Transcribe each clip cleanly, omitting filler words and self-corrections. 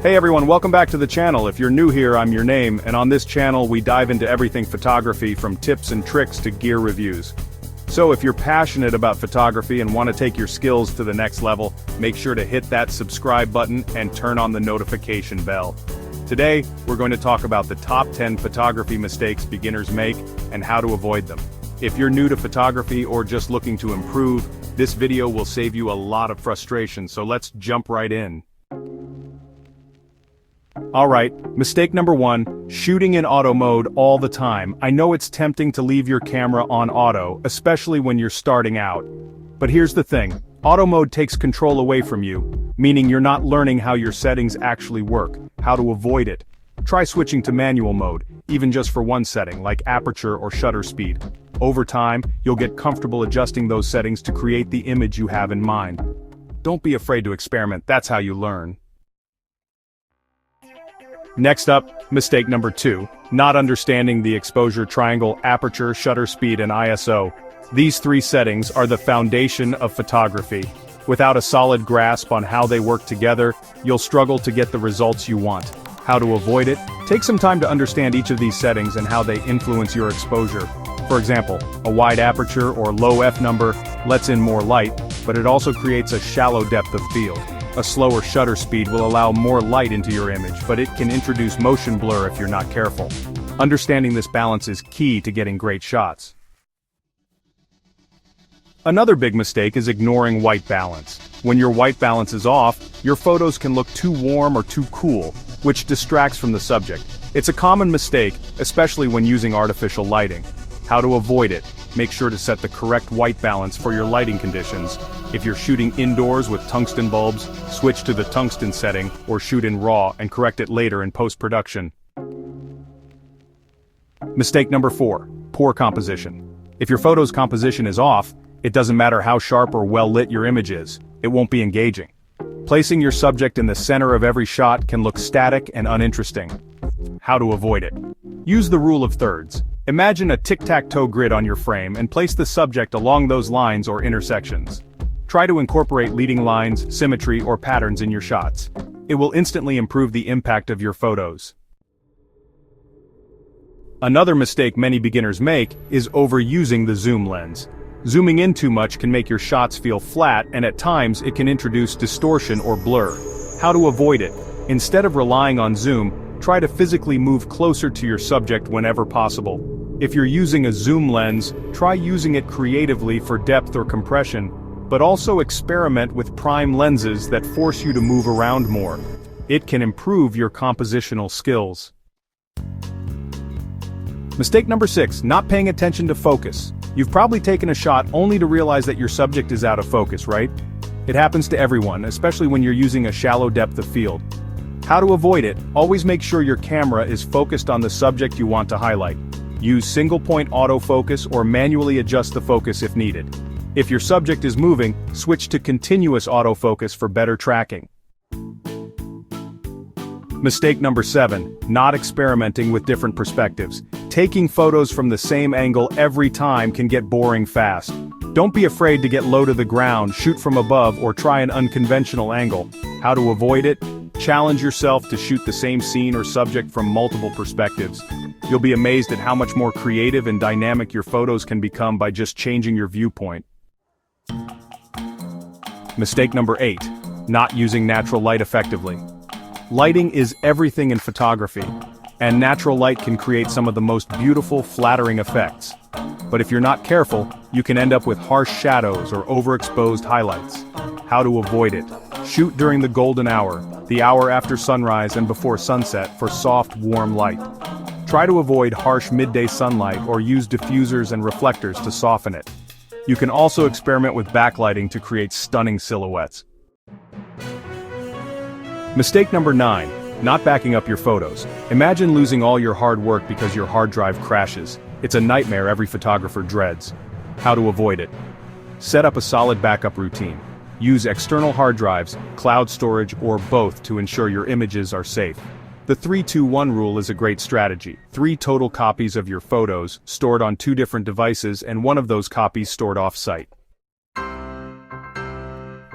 Hey everyone, welcome back to the channel. If you're new here, I'm your name, and on this channel we dive into everything photography, from tips and tricks to gear reviews. So if you're passionate about photography and want to take your skills to the next level, make sure to hit that subscribe button and turn on the notification bell. Today, we're going to talk about the top 10 photography mistakes beginners make and how to avoid them. If you're new to photography or just looking to improve, this video will save you a lot of frustration, so let's jump right in. Alright, mistake number 1, shooting in auto mode all the time. I know it's tempting to leave your camera on auto, especially when you're starting out. But here's the thing, auto mode takes control away from you, meaning you're not learning how your settings actually work, how to avoid it. Try switching to manual mode, even just for one setting, like aperture or shutter speed. Over time, you'll get comfortable adjusting those settings to create the image you have in mind. Don't be afraid to experiment, that's how you learn. Next up, mistake number 2, not understanding the exposure triangle, aperture, shutter speed, and ISO. These 3 settings are the foundation of photography. Without a solid grasp on how they work together, you'll struggle to get the results you want. How to avoid it? Take some time to understand each of these settings and how they influence your exposure. For example, a wide aperture or low f-number lets in more light, but it also creates a shallow depth of field. A slower shutter speed will allow more light into your image, but it can introduce motion blur if you're not careful. Understanding this balance is key to getting great shots. Another big mistake is ignoring white balance. When your white balance is off, your photos can look too warm or too cool, which distracts from the subject. It's a common mistake, especially when using artificial lighting. How to avoid it? Make sure to set the correct white balance for your lighting conditions. If you're shooting indoors with tungsten bulbs, switch to the tungsten setting or shoot in RAW and correct it later in post-production. Mistake number 4, poor composition. If your photo's composition is off, it doesn't matter how sharp or well lit your image is, it won't be engaging. Placing your subject in the center of every shot can look static and uninteresting. How to avoid it? Use the rule of thirds. Imagine a tic-tac-toe grid on your frame and place the subject along those lines or intersections. Try to incorporate leading lines, symmetry, or patterns in your shots. It will instantly improve the impact of your photos. Another mistake many beginners make is overusing the zoom lens. Zooming in too much can make your shots feel flat, and at times it can introduce distortion or blur. How to avoid it? Instead of relying on zoom, try to physically move closer to your subject whenever possible. If you're using a zoom lens, try using it creatively for depth or compression, but also experiment with prime lenses that force you to move around more. It can improve your compositional skills. Mistake number 6, not paying attention to focus. You've probably taken a shot only to realize that your subject is out of focus, right? It happens to everyone, especially when you're using a shallow depth of field. How to avoid it? Always make sure your camera is focused on the subject you want to highlight. Use single-point autofocus or manually adjust the focus if needed. If your subject is moving, switch to continuous autofocus for better tracking. Mistake number 7, not experimenting with different perspectives. Taking photos from the same angle every time can get boring fast. Don't be afraid to get low to the ground, shoot from above, or try an unconventional angle. How to avoid it? Challenge yourself to shoot the same scene or subject from multiple perspectives. You'll be amazed at how much more creative and dynamic your photos can become by just changing your viewpoint. Mistake number 8, not using natural light effectively. Lighting is everything in photography, and natural light can create some of the most beautiful, flattering effects. But if you're not careful, you can end up with harsh shadows or overexposed highlights. How to avoid it? Shoot during the golden hour, the hour after sunrise and before sunset, for soft, warm light. Try to avoid harsh midday sunlight or use diffusers and reflectors to soften it. You can also experiment with backlighting to create stunning silhouettes. Mistake number 9, not backing up your photos. Imagine losing all your hard work because your hard drive crashes. It's a nightmare every photographer dreads. How to avoid it? Set up a solid backup routine. Use external hard drives, cloud storage, or both to ensure your images are safe. The 3-2-1 rule is a great strategy. 3 total copies of your photos, stored on 2 different devices, and 1 of those copies stored off-site.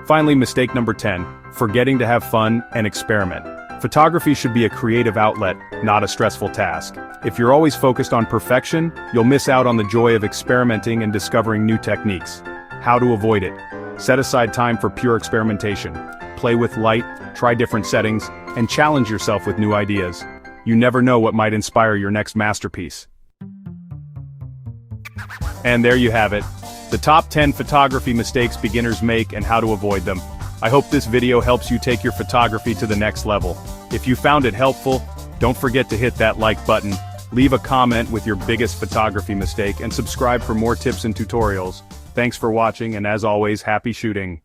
Finally, mistake number 10, forgetting to have fun and experiment. Photography should be a creative outlet, not a stressful task. If you're always focused on perfection, you'll miss out on the joy of experimenting and discovering new techniques. How to avoid it? Set aside time for pure experimentation. Play with light, try different settings, and challenge yourself with new ideas. You never know what might inspire your next masterpiece. And there you have it. The top 10 photography mistakes beginners make and how to avoid them. I hope this video helps you take your photography to the next level. If you found it helpful, don't forget to hit that like button, leave a comment with your biggest photography mistake, and subscribe for more tips and tutorials. Thanks for watching, and as always, happy shooting.